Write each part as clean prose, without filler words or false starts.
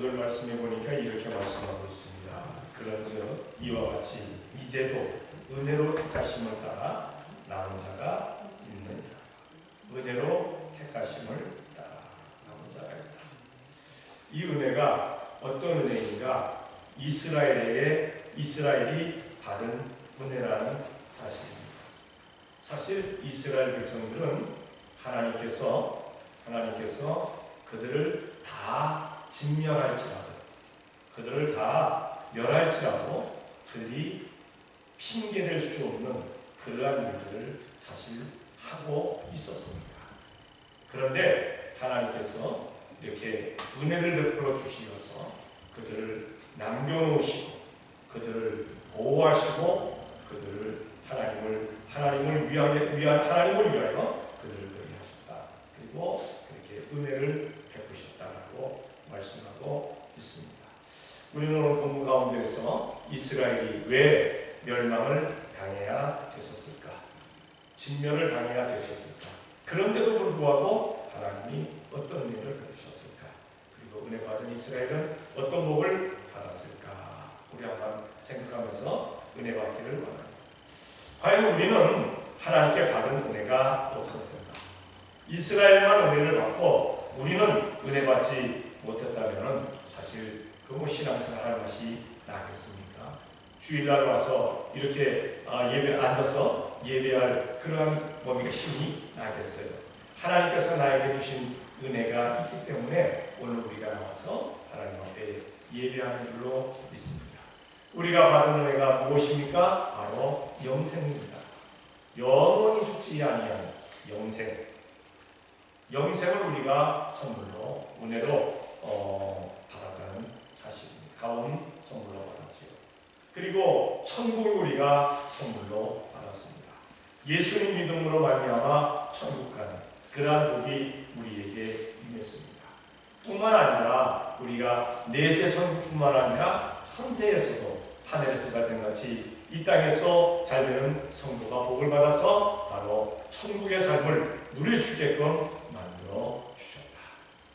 15절 말씀해 보니까 이렇게 말씀하고 있습니다. 그런즉 이와 같이 이제도 은혜로 택하심을 따라 남은 자가 있느니라. 은혜로 택하심을 따라 남은 자가 있다. 이 은혜가 어떤 은혜인가? 이스라엘이 받은 은혜라는 사실입니다. 사실 이스라엘 백성들은 하나님께서 그들을 다 진멸할지라도, 그들을 다 멸할지라도 그들이 핑계댈 수 없는 그러한 일들을 사실 하고 있었습니다. 그런데 하나님께서 이렇게 은혜를 베풀어 주시어서 그들을 남겨놓으시고 그들을 보호하시고 그들을 하나님을 위하여 그들을 그렇게 하셨다. 그리고 그렇게 은혜를 베푸셨다라고 말씀하고 있습니다. 우리는 오늘 본문 가운데서 이스라엘이 왜 멸망을 당해야 됐었을까? 진멸을 당해야 됐었을까? 그런데도 불구하고 하나님이 어떤 은혜를 베푸셨을까? 그리고 은혜 받은 이스라엘은 어떤 복을 받았을까? 우리 한번 생각하면서 은혜 받기를 원합니다. 과연 우리는 하나님께 받은 은혜가 없었던가? 이스라엘만 은혜를 받고 우리는 은혜 받지 못했다면 사실 그 신앙생활 할 맛이 나겠습니까? 주일날 와서 이렇게 예배 앉아서 예배할 그러한 몸의 힘이 나겠어요? 하나님께서 나에게 주신 은혜가 있기 때문에 오늘 우리가 나와서 하나님 앞에 예배하는 줄로 믿습니다. 우리가 받은 은혜가 무엇입니까? 바로 영생입니다. 영원히 죽지 아니하는 영생을 우리가 선물로, 은혜로 받았다는 사실입니다. 가온 선물로 받았죠. 그리고 천국을 우리가 선물로 받았습니다. 예수님 믿음으로 말미암아 천국 가는 그러한 복이 우리에게 임했습니다. 뿐만 아니라 우리가 내세 천국뿐만 아니라 현세에서도 하늘에서가 된 같이 이 땅에서 잘 되는 성도가 복을 받아서 바로 천국의 삶을 누릴 수 있게끔 만들어 주셨다.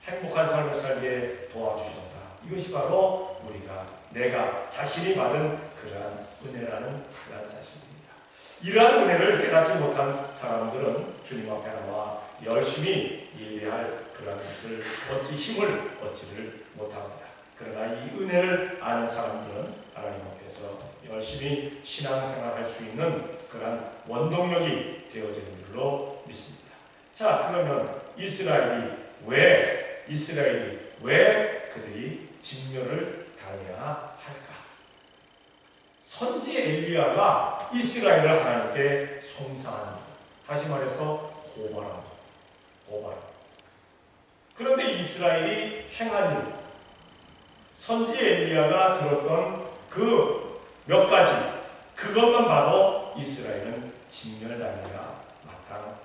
행복한 삶을 살게 도와주셨다. 이것이 바로 내가 자신이 받은 그러한 은혜라는 그러한 사실입니다. 이러한 은혜를 깨닫지 못한 사람들은 주님 앞에 나와 열심히 예배할 그러한 것을 힘을 얻지를 못합니다. 그러나 이 은혜를 아는 사람들은 하나님 앞에서 열심히 신앙생활할 수 있는 그러한 원동력이 되어지는 줄로 믿습니다. 자, 그러면 이스라엘이 왜 그들이 진멸을 당해야 할까? 선지 엘리야가 이스라엘을 하나님께 송사합니다. 다시 말해서 고발합니다. 그런데 이스라엘이 행한 일, 선지 엘리야가 들었던 그 몇 가지, 그것만 봐도 이스라엘은 진멸당해야 마땅합니다.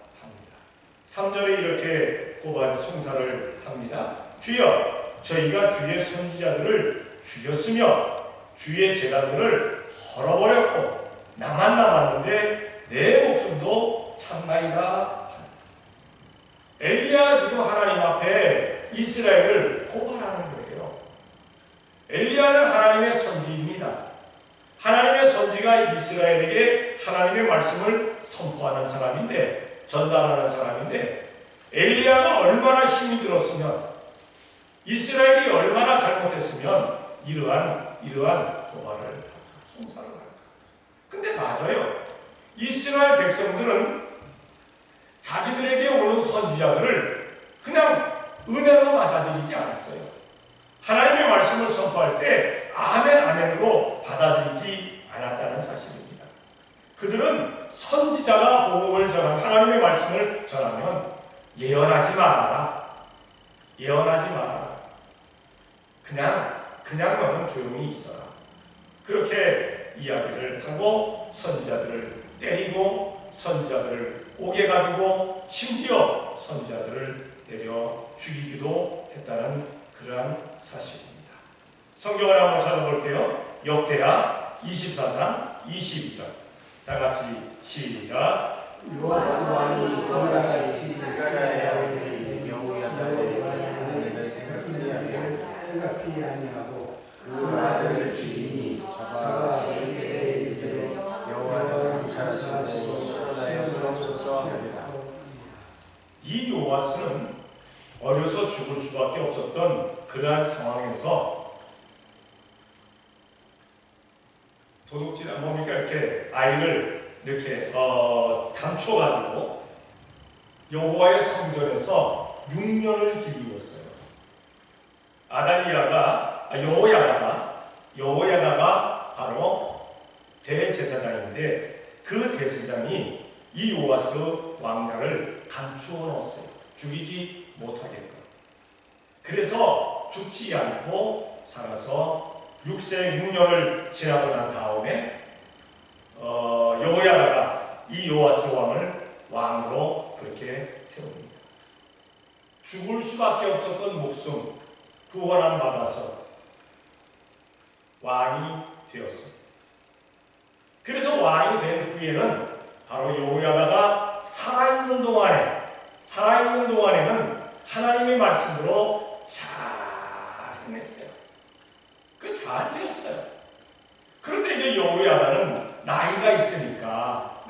3절에 이렇게 송사를 합니다. 주여, 저희가 주의 선지자들을 죽였으며 주의 제단들을 헐어버렸고 나만 남았는데 내 목숨도 참나이다. 엘리야가 지금 하나님 앞에 이스라엘을 고발하는 거예요. 엘리야는 하나님의 선지입니다. 하나님의 선지가 이스라엘에게 하나님의 말씀을 선포하는 사람인데, 전달하는 사람인데, 엘리야가 얼마나 힘이 들었으면, 이스라엘이 얼마나 잘못했으면 이러한 고발을 할까, 송사를 할까. 근데 맞아요. 이스라엘 백성들은 자기들에게 오는 선지자들을 그냥 은혜로 맞아들이지 않았어요. 하나님의 말씀을 선포할 때 아멘 아멘으로 받아들이지 않았다는 사실입니다. 그들은 선지자가 복음을 전하는 하나님의 말씀을 전하면 예언하지 말아라. 그냥 너는 조용히 있어라. 그렇게 이야기를 하고 선지자들을 때리고 선지자들을 옥에 가두고 심지어 선지자들을 때려 죽이기도 했다는 그러한 사실입니다. 성경을 한번 찾아볼게요. 역대하 24장 22절. 다 같이 시작. 요아스 왕이 여호야다의 지식을 여호야다의 생각지 어려서 죽을 수밖에 없었던 그러한 상황에서 도둑질 뭡니까 이렇게 아이를 이렇게 감춰가지고 여호와의 성전에서 6년을 기르었어요. 여호야다가 바로 대제사장인데 그 대제사장이 이 요아스 왕자를 감추어 놓았어요. 죽이지 못하게끔. 그래서 죽지 않고 살아서 6년을 지나고 난 다음에 여호야다가 이 요아스 왕을 왕으로 그렇게 세웁니다. 죽을 수밖에 없었던 목숨 구원함 받아서 왕이 되었습니다. 그래서 왕이 된 후에는 바로 여호야다가 살아있는 동안에는 하나님의 말씀으로 잘 행했어요. 잘 되었어요. 그런데 이제 여호야다는 나이가 있으니까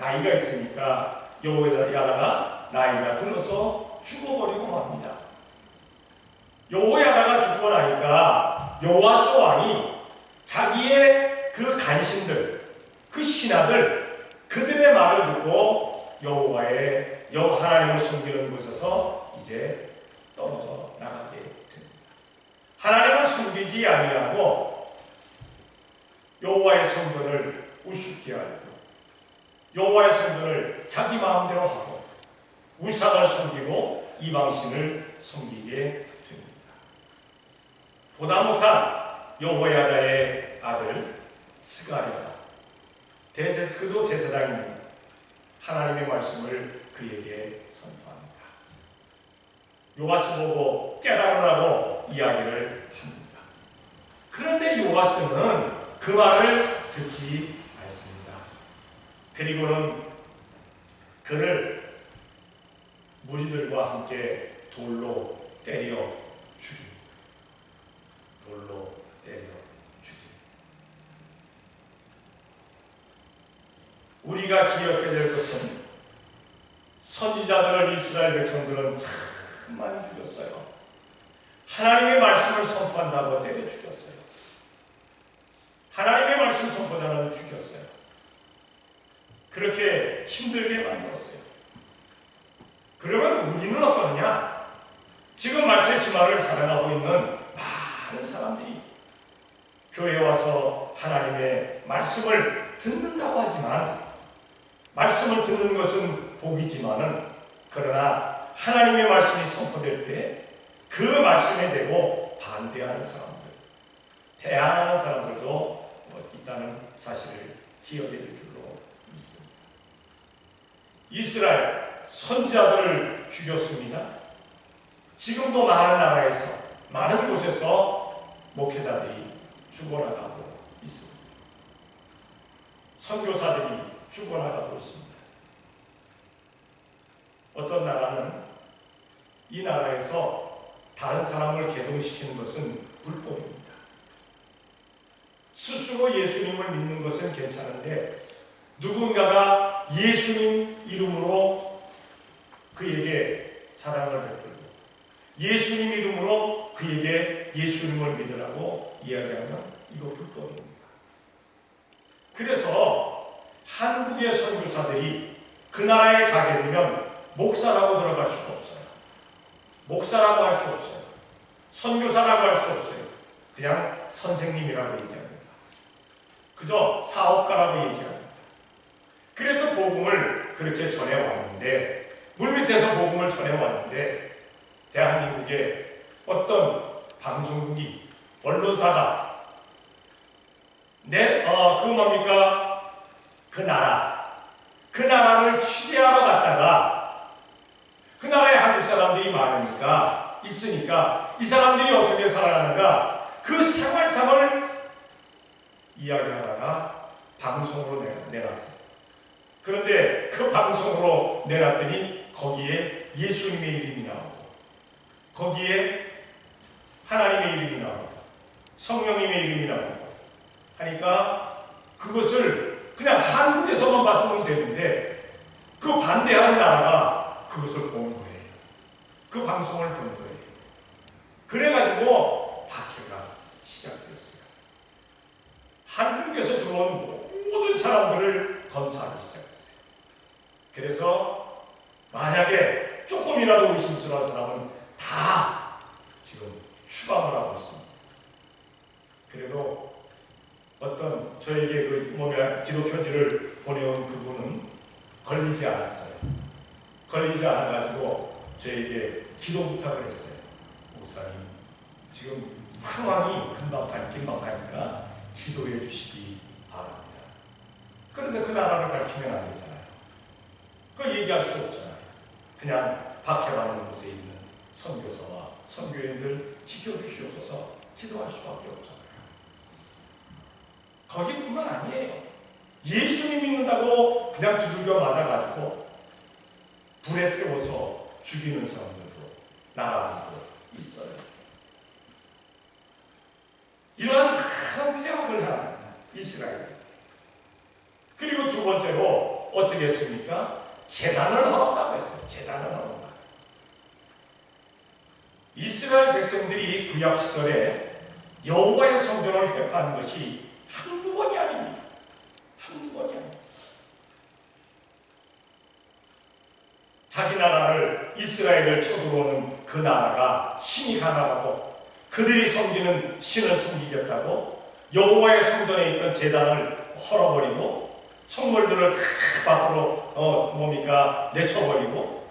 여호야다가 나이가 들어서 죽어버리고 맙니다. 여호야다가 죽고 나니까 여호아스 왕이 자기의 그 간신들, 그 신하들, 그들의 말을 듣고 하나님을 섬기는 곳에서 이제 떨어져 나가게 됩니다. 하나님을 섬기지 아니하고 여호와의 성전을 우습게 하고 여호와의 성전을 자기 마음대로 하고 우상을 섬기고 이방신을 섬기게 됩니다. 보다 못한 여호야다의 아들 스가랴가 그도 제사장입니다. 하나님의 말씀을 그에게 선포합니다. 요아스 보고 깨달으라고 이야기를 합니다. 그런데 요아스는 그 말을 듣지 않습니다. 그리고는 그를 무리들과 함께 돌로 때려 죽입니다. 우리가 기억해야 될 것은 선지자들을 이스라엘 백성들은 참 많이 죽였어요. 하나님의 말씀을 선포한다고 때려 죽였어요. 하나님의 말씀 선포자는 죽였어요. 그렇게 힘들게 만들었어요. 그러면 우리는 어떠느냐? 지금 말세지마를 살아가고 있는 많은 사람들이 교회에 와서 하나님의 말씀을 듣는다고 하지만 말씀을 듣는 것은 복이지만은 그러나 하나님의 말씀이 선포될 때 그 말씀에 대고 반대하는 사람들, 대항하는 사람들도 있다는 사실을 기억해야 될 줄로 믿습니다. 이스라엘 선지자들을 죽였습니다. 지금도 많은 나라에서 많은 곳에서 목회자들이 죽어나가고 있습니다. 선교사들이 죽어나가고 있습니다. 어떤 나라는 이 나라에서 다른 사람을 개종시키는 것은 불법입니다. 스스로 예수님을 믿는 것은 괜찮은데 누군가가 예수님 이름으로 그에게 사랑을 베풀고 예수님 이름으로 그에게 예수님을 믿으라고 이야기하면 이거 불법입니다. 그래서 한국의 선교사들이 그 나라에 가게 되면 목사라고 들어갈 수가 없어요. 목사라고 할 수 없어요. 선교사라고 할 수 없어요. 그냥 선생님이라고 얘기합니다. 그저 사업가라고 얘기합니다. 그래서 복음을 그렇게 전해왔는데 물밑에서 복음을 전해왔는데 대한민국의 어떤 방송국이 언론사가 그 나라를 취재하러 갔다가 그 나라에 한국 사람들이 많으니까 있으니까 이 사람들이 어떻게 살아가는가 그 생활상을 이야기하다가 방송으로 내놨어요. 그런데 그 방송으로 내놨더니 거기에 예수님의 이름이 나오고 거기에 하나님의 이름이 나오고 성령님의 이름이 나오고 하니까 그것을 그냥 한국에서만 봤으면 되는데 그 반대하는 나라가 그것을 본 거예요. 그 방송을 본 거예요. 그래가지고 박해가 시작되었어요. 한국에서 들어온 모든 사람들을 검사하기 시작했어요. 그래서 만약에 조금이라도 의심스러운 사람은 다 지금 추방을 하고 있습니다. 그래도 어떤 저에게 그 몸에 기도 편지를 보내온 그분은 걸리지 않았어요. 걸리지 않아가지고 저에게 기도 부탁을 했어요. 목사님, 지금 상황이 금방 가니까 기도해 주시기 바랍니다. 그런데 그 나라를 밝히면 안 되잖아요. 그걸 얘기할 수 없잖아요. 그냥 박해받는 곳에 있는 선교사와 선교인들 지켜주시옵소서 기도할 수밖에 없잖아요. 거기뿐만 아니에요. 예수님 믿는다고 그냥 두들겨 맞아가지고 불에 태워서 죽이는 사람들도 나라들도 있어요. 이러한 많은 폐역을 하는 이스라엘. 그리고 두 번째로 어떻게 했습니까? 제단을 하었다고 했어요. 제단을 하었다. 이스라엘 백성들이 구약 시절에 여호와의 성전을 회파한 것이 한두 번이 아닙니다. 한두 번이 아닙니다. 자기 나라를 이스라엘을 쳐들어오는 그 나라가 신이 가난하고 그들이 섬기는 신을 섬기겠다고 여호와의 성전에 있던 제단을 헐어버리고 성물들을 밖으로 내쳐버리고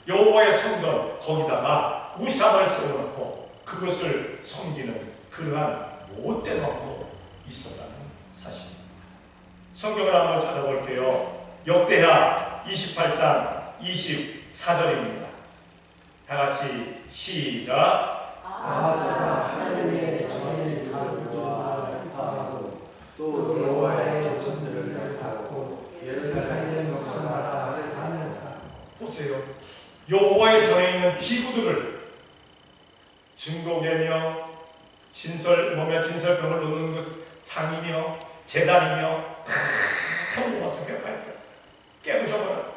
여호와의 성전 거기다가 우상을 세워놓고 그것을 섬기는 그러한 못된 왕도 있었다는 사실입니다. 성경을 한번 찾아볼게요. 역대하 28장 24절입니다. 다 같이 시작. 아하스가 하나님의 전에 가루와 회파하고 또 여호와의 조상들을 멸하고 예루살렘 성마다 아래서 하늘사. 보세요. 여호와의 전에 있는 기구들을 증거계며 진설병을 놓는 것 상이며 제단이며 다 모아서 회파했고 깨부셔버려.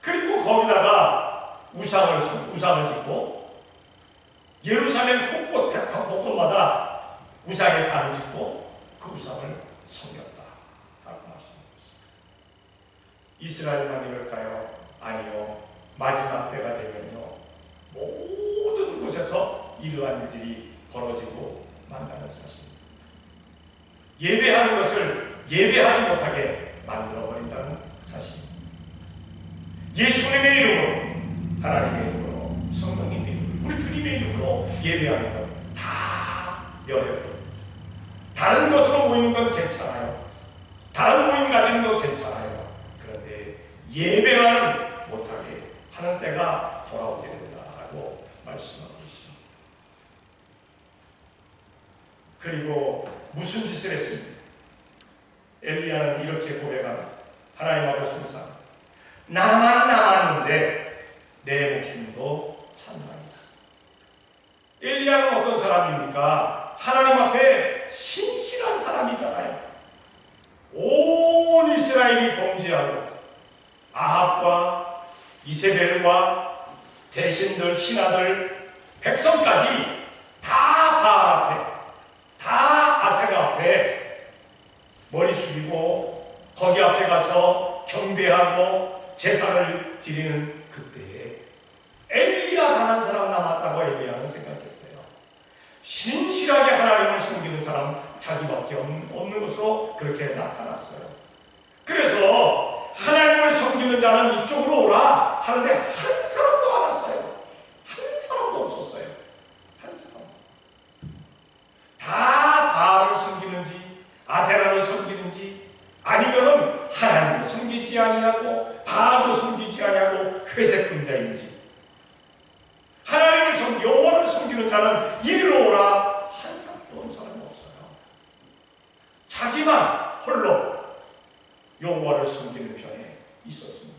그리고 거기다가 우상을 짓고 예루살렘 곳곳마다 우상에 간을 짓고 그 우상을 섬겼다라고 말씀하고 있습니다. 이스라엘만 이럴까요? 아니요. 마지막 때가 되면요 모든 곳에서 이러한 일들이 벌어지고 만다는 사실입니다. 예배하는 것을 예배하지 못하게 만들어버린다는 사실입니다. 예수님의 이름으로, 하나님의 이름으로, 성령님의 이름으로, 우리 주님의 이름으로 예배하는 것 다 멸해버립니다. 다른 것으로 모이는 건 괜찮아요. 다른 모임 가지는 건 괜찮아요. 그런데 예배하는 못하게 하는 때가 돌아오게 된다라고 말씀하고 있습니다. 그리고 무슨 짓을 했습니까? 엘리야는 이렇게 고백합니다. 하나님 앞에 송사합니다. 나만 남았는데 내 목숨도 찬양합니다. 엘리야는 어떤 사람입니까? 하나님 앞에 신실한 사람이잖아요. 온 이스라엘이 범죄하고 아합과 이세벨과 대신들, 신하들, 백성까지 다 바알 앞에, 다 아세라 앞에 머리 숙이고 거기 앞에 가서 경배하고 제사를 드리는 그때에 엘리야 단 한 사람 남았다고 엘리야는 생각했어요. 신실하게 하나님을 섬기는 사람 자기밖에 없는 것으로 그렇게 나타났어요. 그래서 하나님을 섬기는 자는 이쪽으로 오라 하는데 한 사람도 안 왔어요. 한 사람도 없었어요. 한 사람. 다 바알을 섬기는지 아세라를 섬기는지 아니면은 하나님도 섬기지 아니하고 바알도 섬기지 아니하고 회색 금자인지 하나님을 여호와를 섬기는 자는 이리로 오라 한 사람도 온 사람이 없어요. 자기만 홀로 여호와를 섬기는 편에 있었습니다.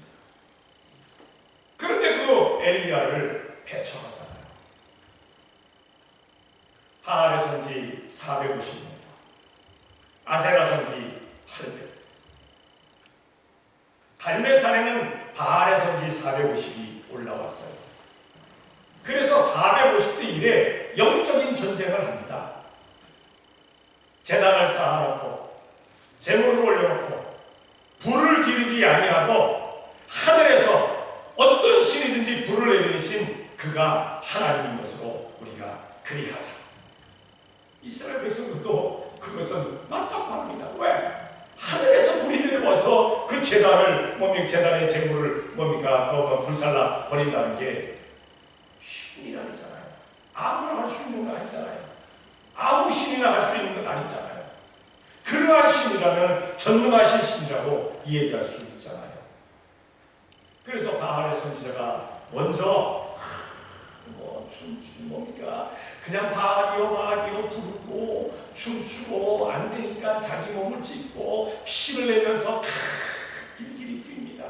그런데 그 엘리야를 배척하잖아요. 바알의 선지 450년, 아세라 선지 800. 갈멜산에는 바알의 선지 450이 올라왔어요. 전쟁을 합니다. 제단을 쌓아놓고 제물을 올려놓고 불을 지르지 아니하고 하늘에서 어떤 신이든지 불을 내리신 그가 하나님인 것으로 우리가 그리하자. 이스라엘 백성들도 그것은 맞다고 합니다. 왜? 하늘에서 불이 내려와서 그 제단을 제단의 제물을 불살라 버린다는 게 쉬운 일 아니잖아요. 아무나 할 수 있는 거 아니잖아요. 아무 신이나 할 수 있는 건 아니잖아요. 그러한 신이라면 전능하신 신이라고 얘기할 수 있잖아요. 그래서 바알의 선지자가 먼저 그냥 바알이여 부르고 춤추고 안 되니까 자기 몸을 찢고 피를 내면서 길길이 뜁니다.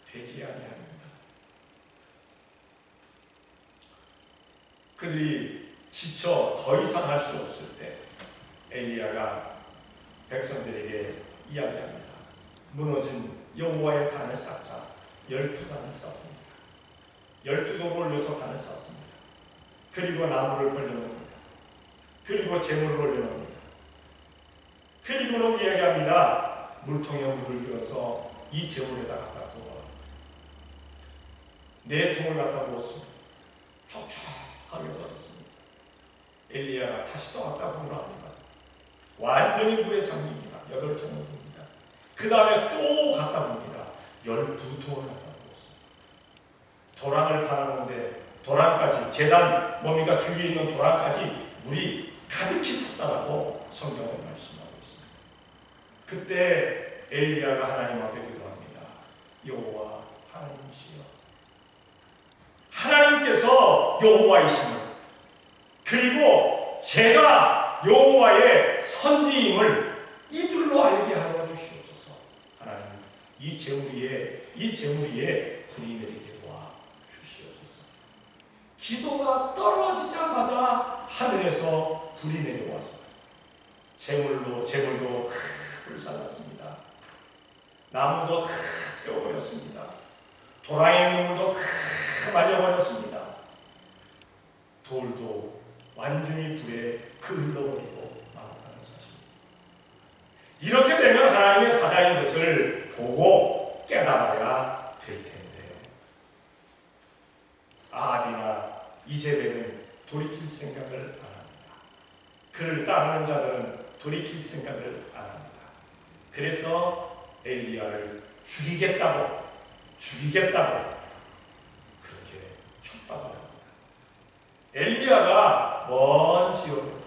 되지 아니합니다. 그들이 지쳐 더 이상 할 수 없을 때 엘리야가 백성들에게 이야기합니다. 무너진 여호와의 단을 쌓자. 12단을 쌓습니다. 12돌을 올려서 단을 쌓습니다. 그리고 나무를 벌려놓습니다. 그리고 재물을 올려놓습니다. 그리고는 이야기합니다. 물통에 물을 들어서 이 재물에다 갖다 부어 4통을 갖다 부었습니다. 촉촉하게 젖었습니다. 엘리야가 다시 또 갖다 부으라 합니다. 완전히 물에 잠깁니다. 8통을 부습니다. 그 다음에 또 갖다 부습니다. 12통을 갖다 부었습니다. 도랑을 파놨는데 도랑까지 제단 주위에 있는 도랑까지 물이 가득히 찼다라고 성경은 말씀하고 있습니다. 그때 엘리야가 하나님 앞에 기도합니다. 여호와 하나님이시여, 하나님께서 여호와이심을, 그리고 제가 여호와의 선지임을 이들로 알게 하여 주시옵소서. 하나님, 이 재물 위에 불이 내리게 도와 주시옵소서. 기도가 떨어지자마자 하늘에서 불이 내려왔습니다. 재물도 불살랐습니다. 나무도 태워버렸습니다. 도랑에 있는 물도 말려버렸습니다. 돌도 완전히 불에 흘러버리고 말았다는 사실입니다. 이렇게 되면 하나님의 사자인 것을 보고 깨달아야 될 텐데요. 아합이나 이세벨은 돌이킬 생각을 안 합니다. 그를 따르는 자들은 돌이킬 생각을 안 합니다. 그래서 엘리야를 죽이겠다고 그렇게 협박을 합니다. 엘리야가 먼 지역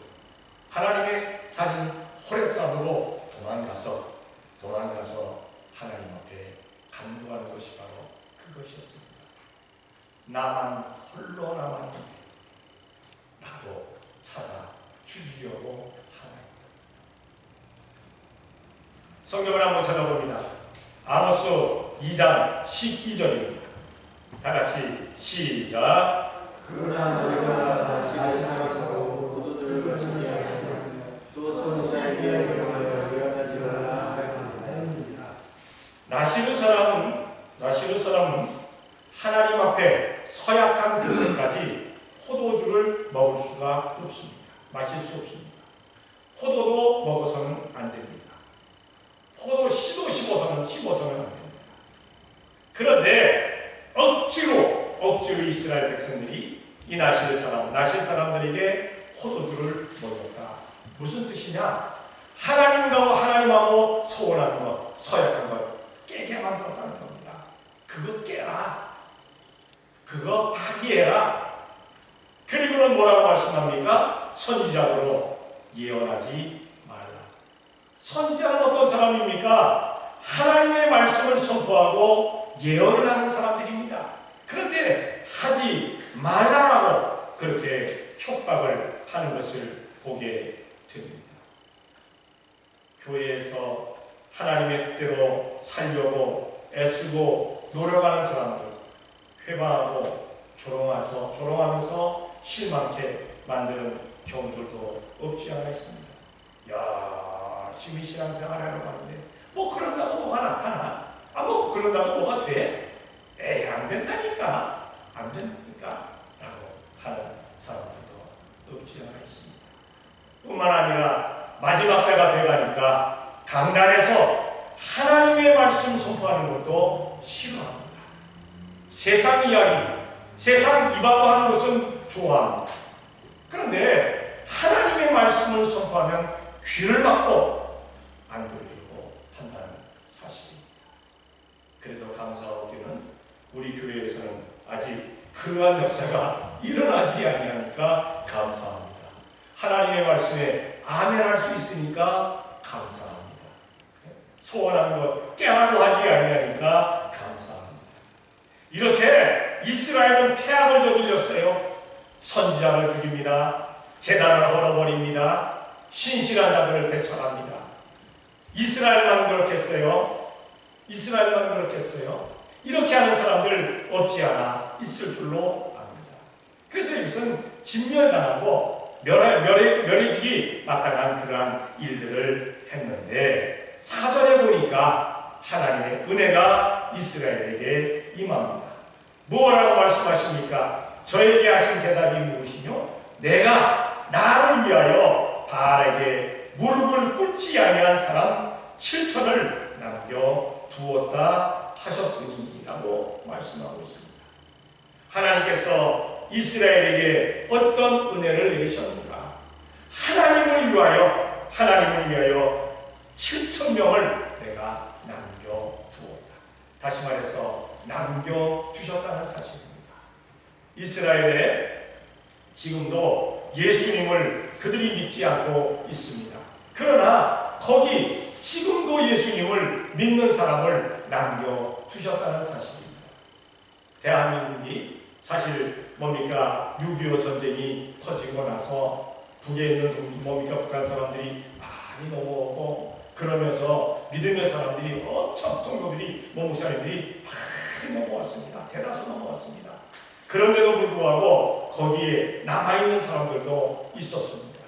하나님의 산인 호렙산으로 도망가서 하나님 앞에 간구하는 것이 바로 그것이었습니다. 나만 홀로 남았는데 나도 찾아 죽이려고 하나이다. 성경을 한번 찾아봅니다. 아모스 2장 12절입니다. 다 같이 시작. 그러나 너희가 다시 생각하고 그것들을 선지하시면 또 선지자에게 명하여 위험하지 말라 하였느니라. 나시르 사람은 하나님 앞에 서약한 그때까지 포도주를 먹을 수가 없습니다. 마실 수 없습니다. 포도도 먹어서는 안 됩니다. 포도 씨도 씹어서는 안 됩니다. 그런데 억지로 이스라엘 백성들이 이 나실 사람들에게 포도주를 먹였다. 무슨 뜻이냐? 하나님하고 소원하는 것, 서약한 것 깨게 만들었다는 겁니다. 그거 깨라. 그거 파기해라. 그리고는 뭐라고 말씀합니까? 선지자로 예언하지 말라. 선지자는 어떤 사람입니까? 하나님의 말씀을 선포하고 예언을 하는 사람들입니다. 그런데 하지 말라라고 그렇게 협박을 하는 것을 보게 됩니다. 교회에서 하나님의 뜻대로 살려고 애쓰고 노력하는 사람들, 회방하고 조롱하면서 실망케 만드는 경우들도 없지 않아 있습니다. 열심히 신앙생활하려고 하는데 그런다고 뭐가 나타나? 그런다고 뭐가 돼? 안 된다니까 라고 하는 사람들도 없지 않아 있습니다. 뿐만 아니라 마지막 때가 돼가니까 강단에서 하나님의 말씀 선포하는 것도 싫어합니다. 세상 이야기, 세상 이방과 하는 것은 좋아합니다. 그런데 하나님의 말씀을 선포하면 귀를 막고 안 들으려고 한다는 사실입니다. 그래도 감사하게는 우리 교회에서는 아직 그러한 역사가 일어나지 아니하니까 감사합니다. 하나님의 말씀에 아멘할 수 있으니까 감사합니다. 소원한 것 깨달고 하지 아니하니까 감사합니다. 이렇게 이스라엘은 패악을 저질렀어요. 선지자를 죽입니다. 제단을 헐어버립니다. 신실한 자들을 배척합니다. 이스라엘만 그렇겠어요? 이스라엘만 그렇겠어요? 이렇게 하는 사람들 없지 않아 있을 줄로 압니다. 그래서 이것은 진멸당하고 멸해지기 마땅한 그러한 일들을 했는데 사절에 보니까 하나님의 은혜가 이스라엘에게 임합니다. 뭐라고 말씀하십니까? 저에게 하신 대답이 무엇이뇨? 내가 나를 위하여 바알에게 무릎을 꿇지 아니한 사람 7천을 남겨두었다 하셨으니 라고 말씀하고 있습니다. 하나님께서 이스라엘에게 어떤 은혜를 내리셨는가? 하나님을 위하여 7,000명을 내가 남겨두었다. 다시 말해서 남겨두셨다는 사실입니다. 이스라엘에 지금도 예수님을 그들이 믿지 않고 있습니다. 그러나 거기 지금도 예수님을 믿는 사람을 남겨두셨다는 사실입니다. 대한민국이 사실 뭡니까? 6.25 전쟁이 터지고 나서 북에 있는 북한 사람들이 많이 넘어오고 그러면서 믿음의 사람들이 엄청 성도들이 목사님들이 많이 넘어왔습니다. 대다수 넘어왔습니다. 그런데도 불구하고 거기에 남아있는 사람들도 있었습니다.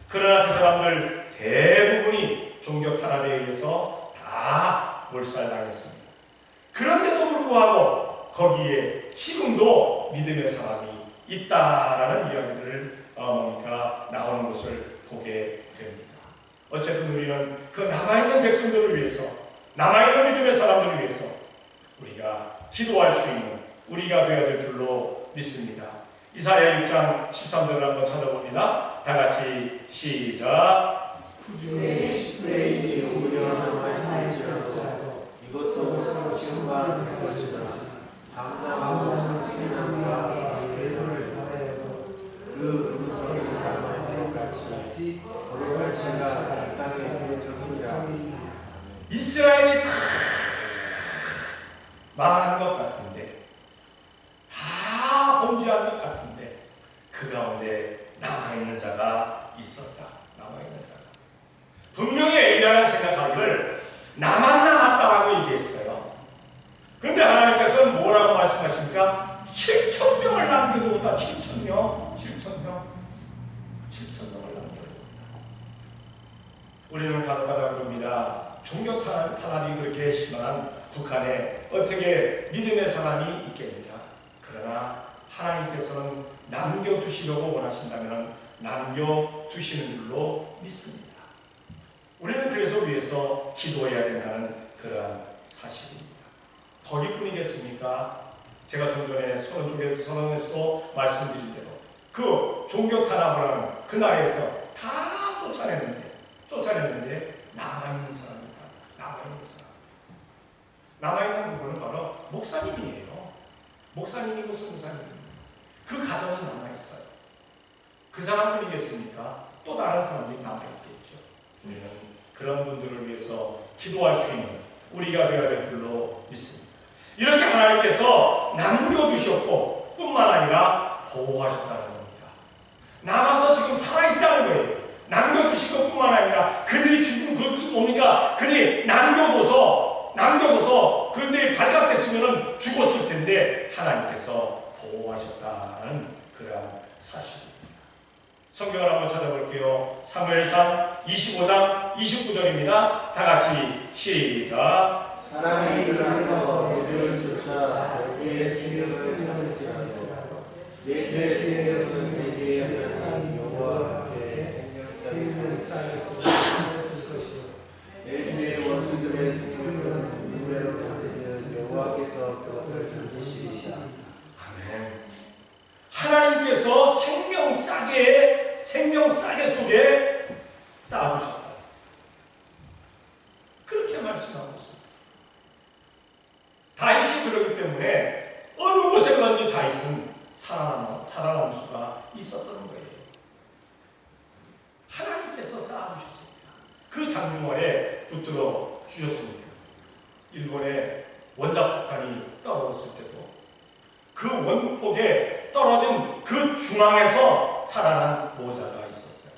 그러나 그 사람들 대부분이 종교 탄압에 의해서 다 몰살당했습니다. 그런데도 불구하고 거기에 지금도 믿음의 사람이 있다라는 이야기들을 나오는 것을 보게 됩니다. 어쨌든 우리는 그 남아있는 백성들을 위해서, 남아있는 믿음의 사람들을 위해서 우리가 기도할 수 있는 우리가 되어야 될 줄로 믿습니다. 이사야 6장 13절을 한번 찾아봅니다. 다 같이 시작. 주의 시프레인이 우려하는 말씀이시라도 이것도 성신과 것이다. 당당하고 성신함과 배려를 다하여도 그 음성을 담아낼 같이 거룩할지가 땅의 대적이니라. 이스라엘이 다 망한 것 같은데, 다 범죄한 것 같은데 그 가운데 남아있는 자가 있었다. 남아있는 자가. 분명히 엘리야는 생각하기를 나만 남았다라고 얘기했어요. 그런데 하나님께서는 뭐라고 말씀하십니까? 7,000명을 남겨두었다. 7,000명. 7,000명을 남겨두었다. 우리는 가득하다 그럽니다. 종교 탄압이 그렇게 심한 북한에 어떻게 믿음의 사람이 있겠느냐. 그러나 하나님께서는 남겨두시려고 원하신다면 남겨두시는 줄로 믿습니다. 우리는 그래서 위해서 기도해야 된다는 그러한 사실입니다. 거기뿐이겠습니까? 제가 좀 전에 선언에서도 말씀드린 대로 그 종교 탄압을 하는 그 나라에서 다 쫓아냈는데 남아있는 사람이 있다. 남아있는 그분은 바로 목사님이에요. 목사님이고 선교사님입니다. 그 가정은 남아있어요. 그 사람뿐이겠습니까? 또 다른 사람들이 남아있겠죠. 우리는 그런 분들을 위해서 기도할 수 있는 우리가 되어야 될 줄로 믿습니다. 이렇게 하나님께서 남겨두셨고 뿐만 아니라 보호하셨다는 겁니다. 남아서 지금 살아있다는 거예요. 남겨두신 것뿐만 아니라 그들이 죽은 그들이 남겨둬서 그들이 발각됐으면 죽었을 텐데 하나님께서 보호하셨다는 그러한 사실입니다. 성경을 한번 찾아볼게요. 사무엘상 25장 29절입니다. 다 같이 시작. 사람이 일어나서 너희를 쫓아 너희의 주님을 찾을지라도 내 죄의 것은 내 죄의 하나님 살아남을 수가 있었던 거예요. 하나님께서 쌓아주셨습니다. 그 장중원에 붙들어 주셨습니다. 일본의 원자폭탄이 떨어졌을 때도 그 원폭에 떨어진 그 중앙에서 살아난 모자가 있었어요.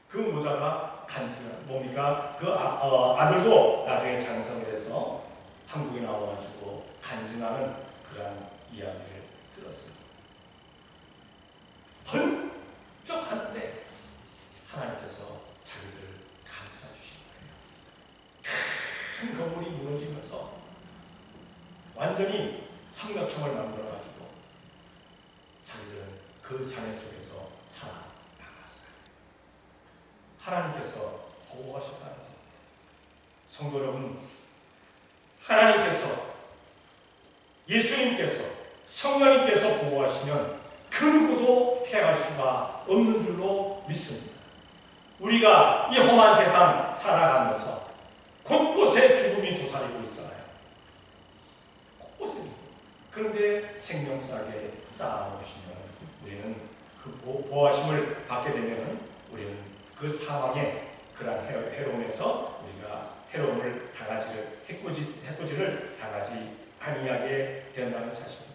그 모자가 간증한 뭡니까? 그 아들도 나중에 장성을 해서 한국에 나와가지고 간증하는 그러한 이야기를 들었습니다. 번쩍 하는데 하나님께서 자기들을 감싸 주신 거예요. 큰 건물이 무너지면서 완전히 삼각형을 만들어가지고 자기들은 그 잔해 속에서 살아나갔어요. 하나님께서 보호하셨다는 겁니다. 성도 여러분, 하나님께서, 예수님께서, 성령님께서 보호하시면 그 누구도 해할 수가 없는 줄로 믿습니다. 우리가 이 험한 세상 살아가면서 곳곳에 죽음이 도사리고 있잖아요. 곳곳에 죽음. 그런데 생명싸게 쌓아놓으시면 우리는 그 보호하심을 받게 되면 우리는 그 상황에 그러한 해로움에서 우리가 해로움을 당하지를 해코지를 당하지 아니하게 된다는 사실입니다.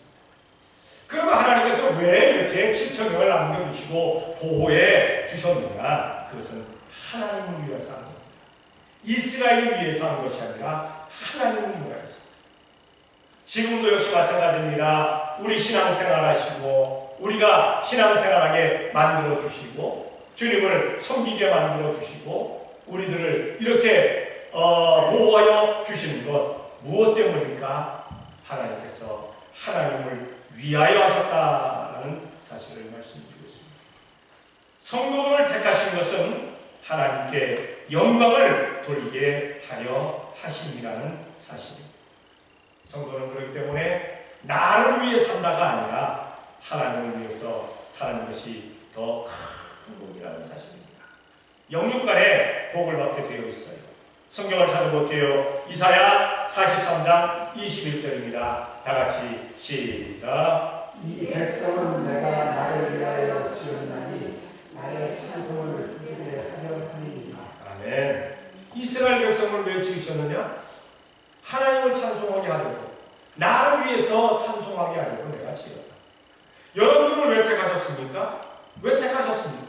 그러면 하나님께서 왜 이렇게 7,000명을 남겨두시고 보호해 주셨느냐? 그것은 하나님을 위해서 한 겁니다. 이스라엘을 위해서 한 것이 아니라 하나님을 위해서. 지금도 역시 마찬가지입니다. 우리 신앙생활 하시고 우리가 신앙생활하게 만들어 주시고 주님을 섬기게 만들어 주시고 우리들을 이렇게 보호하여 주시는 것 무엇 때문입니까? 하나님께서 하나님을 위하여 하셨다라는 사실을 말씀드리고 있습니다. 성도를 택하신 것은 하나님께 영광을 돌리게 하려 하심이라는 사실입니다. 성도는 그렇기 때문에 나를 위해 산다가 아니라 하나님을 위해서 사는 것이 더 큰 복이라는 사실입니다. 영육간에 복을 받게 되어 있어요. 성경을 찾아볼게요. 이사야 43장 21절입니다. 다같이 시작. 이 백성은 내가 나를 위하여 지었나니 나의 찬송을 부르게 하려 함이니라. 아멘. 이스라엘 백성을 왜 지으셨느냐? 하나님을 찬송하게 하려고, 나를 위해서 찬송하게 하려고 내가 지었다. 여러분들을 왜 택하셨습니까? 왜 택하셨습니까?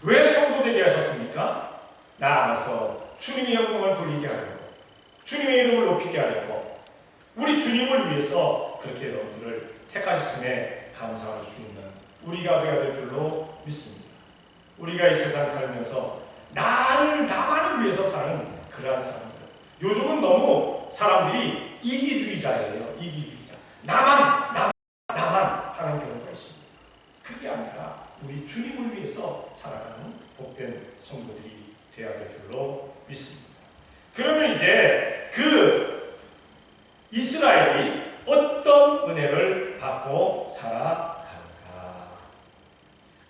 왜 성도되게 하셨습니까? 나아가서 주님의 영광을 돌리게 하려고, 주님의 이름을 높이게 하려고, 우리 주님을 위해서 그렇게 여러분들을 택하셨음에 감사할 수 있는 우리가 되어야 될 줄로 믿습니다. 우리가 이 세상 살면서 나만을 위해서 사는 그러한 사람들. 요즘은 너무 사람들이 이기주의자예요. 이기주의자. 나만 하는 경우가 있습니다. 그게 아니라 우리 주님을 위해서 살아가는 복된 성도들이 되어야 될 줄로 믿습니다. 그러면 이제 그 이스라엘이 어떤 은혜를 받고 살아가는가?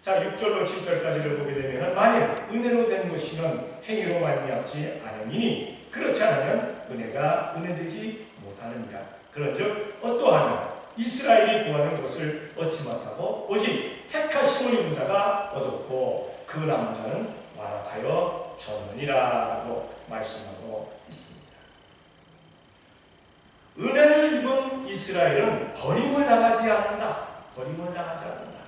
자, 6절로 7절까지를 보게 되면 만일 은혜로 된 것이면 행위로 말미암지 않음이니 그렇지 않으면 은혜가 은혜되지 못하느니라. 그런즉 어떠하면 이스라엘이 구하는 것을 얻지 못하고 오직 택하심을 입은 자가 얻었고 그 남은 자는 완악하여 졌느니라고 말씀하고 있습니다. 은혜를 입은 이스라엘은 버림을 당하지 않는다. 버림을 당하지 않는다.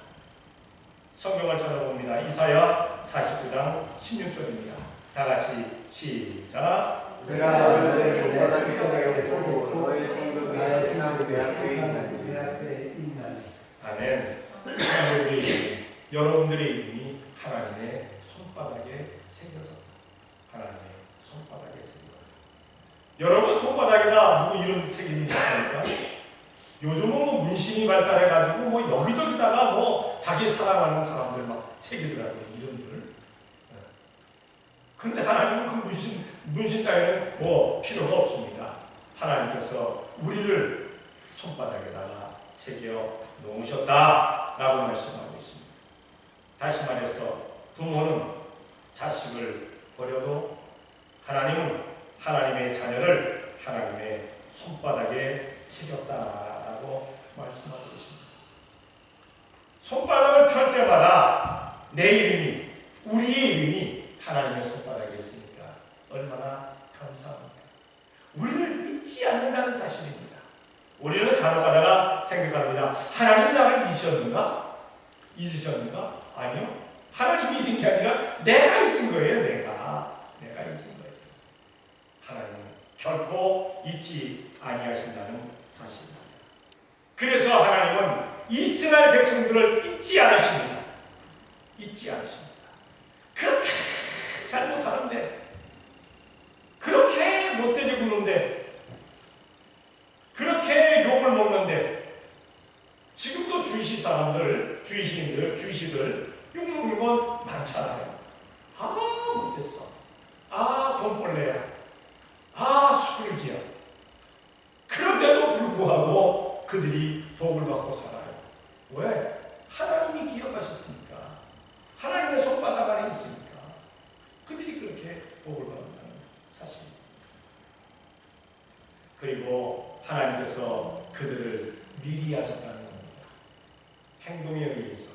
성경을 찾아봅니다. 이사야 49장 16절입니다. 다같이 시작. 내가 너의 손바닥 뼈에 보고 너의 성도가 나의 신앙 내 앞에 있나니. 아멘. 여러분들의 이름이 하나님의 손바닥에 새겨졌다. 하나님의 손바닥에 새겨졌다. 여러분 손바닥에다 누구 이름 새긴 일이 있습니까? 요즘은 뭐 문신이 발달해가지고 뭐 여기저기다가 뭐 자기 사랑하는 사람들 막 새기더라고요, 이름들을. 그런데 하나님은 그 문신 따위는 뭐 필요가 없습니다. 하나님께서 우리를 손바닥에다가 새겨 놓으셨다라고 말씀하고 있습니다. 다시 말해서 부모는 자식을 버려도 하나님은 하나님의 자녀를 하나님의 손바닥에 새겼다라고 말씀하고 있습니다. 손바닥을 펼 때마다 내 이름이, 우리의 이름이 하나님의 손바닥에 있으니까 얼마나 감사합니까? 우리를 잊지 않는다는 사실입니다. 우리는 간혹가다가 생각합니다. 하나님이 나를 잊으셨는가? 잊으셨는가? 아니요. 하나님이 잊은 게 아니라 내가 잊은 거예요. 내가 잊은 거예요. 하나님은 결코 잊지 아니하신다는 사실입니다. 그래서 하나님은 이스라엘 백성들을 잊지 않으십니다. 잊지 않으십니다. 그렇게 잘못하는데, 그렇게 못되게 구는데, 그렇게 욕을 먹는데, 지금도 주이시 사람들, 주이시들 욕 먹는 건 많잖아요. 아, 못됐어. 아, 돈벌레야. 아, 스크루지야. 그런데도 불구하고 그들이 복을 받고 살아요. 왜? 하나님이 기억하셨으니까. 하나님의 손바닥 안에 있으니까. 그들이 그렇게 복을 받는다는 사실입니다. 그리고 하나님께서 그들을 미리 하셨다는 겁니다. 행동에 의해서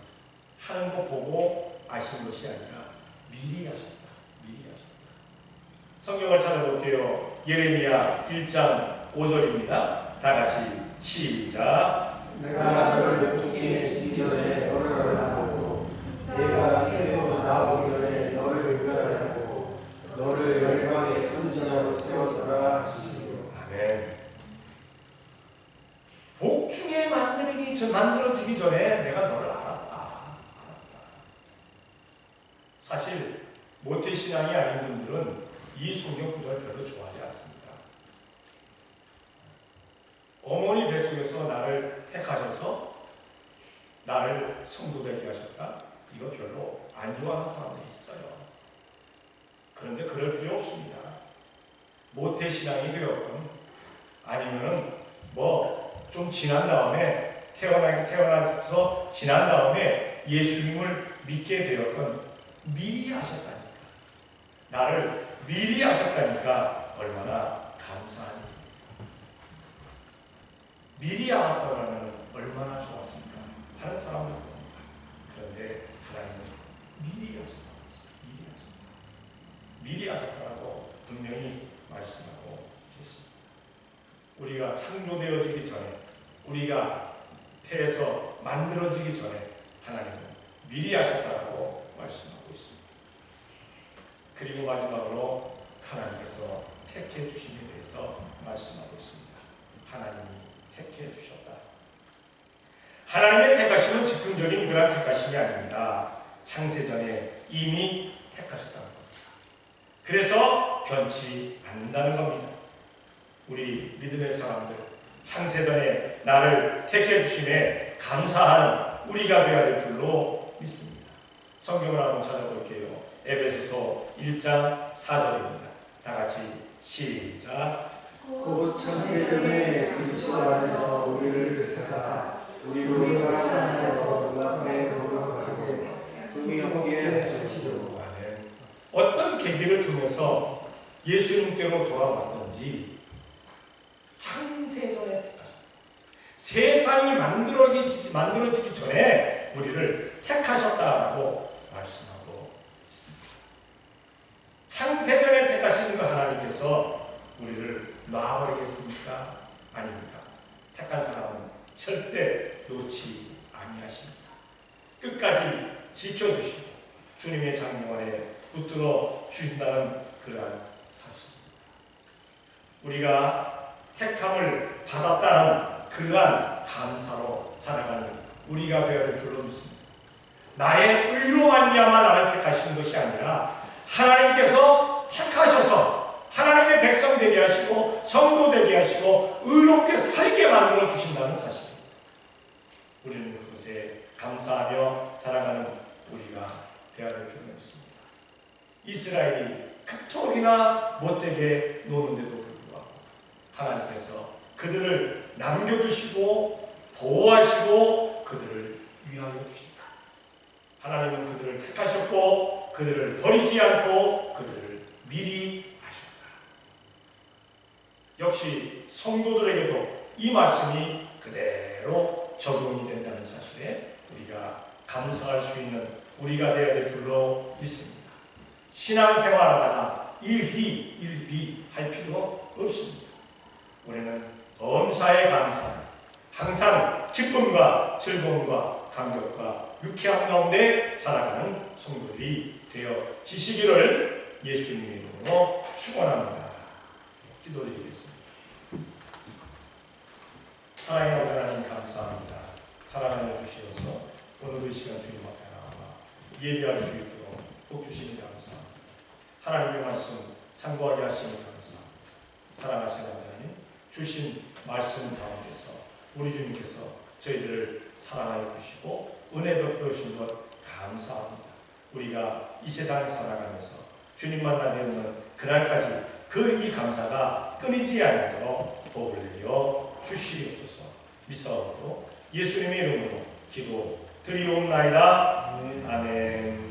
하는 거 보고 아신 것이 아니라 미리 하셨다. 미리 하셨다. 성경을 찾아볼게요. 예레미야 1장 5절입니다. 다 같이 시작. 내가 너를 죽기 직전에 너를 하고 내가 계속 나오기 전에 너를 멸하고 너를 열방의 선지자로 세웠더라 하시고. 아멘. 복 중에 만들어지기 전에 내가 너를 알았다. 사실 모태신앙이 아닌 분들은 이 성경 구절을 별로 좋아하지 않습니다. 어머니 뱃속에서 나를 택하셔서 나를 성도 되게 하셨다. 이거 별로 안 좋아하는 사람들이 있어요. 그런데 그럴 필요 없습니다. 모태신앙이 되었건 아니면은 좀 지난 다음에 태어나서 지난 다음에 예수님을 믿게 되었건 미리 하셨다니까. 나를 미리 하셨다니까 얼마나 감사하니. 미리 알았더라면 얼마나 좋았습니까? 하는 사람들 봅니다. 그런데 하나님은 미리 하셨다고 했어요. 미리 하셨다고 분명히 말씀하고 계십니다. 우리가 창조되어지기 전에, 우리가 태에서 만들어지기 전에 하나님은 미리 하셨다고 말씀하고 있습니다. 그리고 마지막으로 하나님께서 택해 주심에 대해서 말씀하고 있습니다. 하나님이 택해 주셨다. 하나님의 택하심은 즉흥적인 그런 택하심이 아닙니다. 창세전에 이미 택하셨다는 겁니다. 그래서 변치 않는다는 겁니다. 우리 믿음의 사람들, 창세전에 나를 택해 주심에 감사하는 우리가 되어야 될 줄로 믿습니다. 성경을 한번 찾아볼게요. 에베소서 1장 4절입니다. 다 같이 시작. 곧 창세전에 그리스도 안에서 우리를 택하사 우리가 사랑해서 그 앞에 거룩하고 존귀하게 하시려고. 어떤 계기를 통해서 예수님께로 돌아왔던지 창세전에 택하셨다. 세상이 만들어지기 전에 우리를 택하셨다고 말씀하고 있습니다. 창세전에 택하시는 그 하나님께서 우리를 놔버리겠습니까? 아닙니다. 택한 사람은 절대 놓지 아니하십니다. 끝까지 지켜주시고 주님의 장막에 붙들어 주신다는 그러한 사실입니다. 우리가 택함을 받았다는 그러한 감사로 살아가는 우리가 되어야 될 줄로 믿습니다. 나의 의로 말미암아 나를 택하신 것이 아니라 하나님께서 택하셔서 하나님의 백성 되게 하시고 성도 되게 하시고 의롭게 살게 만들어 주신다는 사실입니다. 우리는 그것에 감사하며 살아가는 우리가 되어야 될 줄로 믿습니다. 이스라엘이 그토록이나 못되게 노는데도 불구하고 하나님께서 그들을 남겨두시고 보호하시고 그들을 위하여 주신다. 하나님은 그들을 택하셨고 그들을 버리지 않고 그들을 미리 하셨다. 역시 성도들에게도 이 말씀이 그대로 적용이 된다는 사실에 우리가 감사할 수 있는 우리가 되어야 될 줄로 믿습니다. 신앙생활하다가 일희 할 필요 없습니다. 우리는 범사에 감사, 항상 기쁨과 즐거움과 감격과 유쾌함 가운데 살아가는 성도들이 되어지시기를 예수님의 이름으로 축원합니다. 기도드리겠습니다. 사랑의 아버지 하나님 감사합니다. 사랑하여 주시어서 오늘도 이 시간 주님 앞에 나와 예배할 수 있도록 복 주시니 감사합니다. 하나님의 말씀 상고하게 하시니 감사합니다. 사랑하시는 하나님 주신 말씀 가운데서 우리 주님께서 저희들을 사랑하여 주시고 은혜 베푸신 것 감사합니다. 우리가 이 세상을 살아가면서 주님 만나 뵙는 그날까지 그 이 감사가 끊이지 않도록 복을 내려 주시옵소서. 믿사옵고 예수님의 이름으로 기도 드리옵나이다. 아멘.